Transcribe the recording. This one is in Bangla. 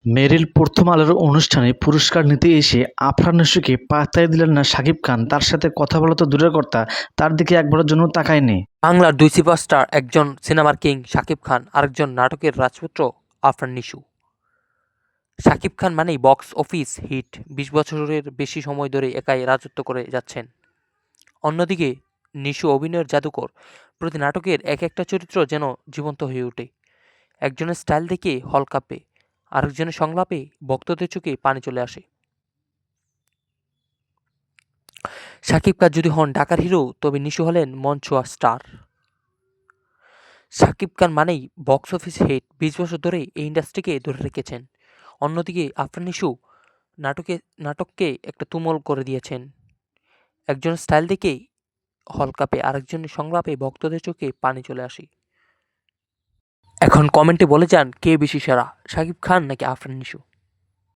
মেরিল প্রথম আলোর অনুষ্ঠানে পুরস্কার নিতে এসে আফরান নিশোকে পাত্তাই দিলেন না শাকিব খান। তার সাথে কথা বলা তো দূরের কথা, তার দিকে একবারের জন্য তাকায়নি। বাংলার দুই সুপারস্টার, একজন সিনেমার কিং শাকিব খান, আরেকজন নাটকের রাজপুত্র আফরান নিশো। শাকিব খান মানেই বক্স অফিস হিট, ২০ বছরের বেশি সময় ধরে একাই রাজত্ব করে যাচ্ছেন। অন্যদিকে নিশো অভিনয়ের জাদুকর, প্রতি নাটকের এক একটা চরিত্র যেন জীবন্ত হয়ে ওঠে। একজনের স্টাইল দেখে হল কাঁপে, আরেকজনের সংলাপে ভক্তদের চোখে পানি চলে আসে। শাকিব খান যদি হন ঢাকার হিরো, তবে নিশো হলেন মঞ্চ ছোঁয়া স্টার। শাকিব খান মানেই বক্স অফিস হিট, ২০ বছর ধরে এই ইন্ডাস্ট্রিকে ধরে রেখেছেন। অন্যদিকে আফরান নিশো নাটককে একটা তুমুল করে দিয়েছেন। একজনের স্টাইল দেখেই হল কাঁপে, আরেকজনের সংলাপে ভক্তদের চোখে পানি চলে আসে। এখন কমেন্টে বলে যান কে বেশি সেরা, শাকিব খান নাকি আফরান নিশো।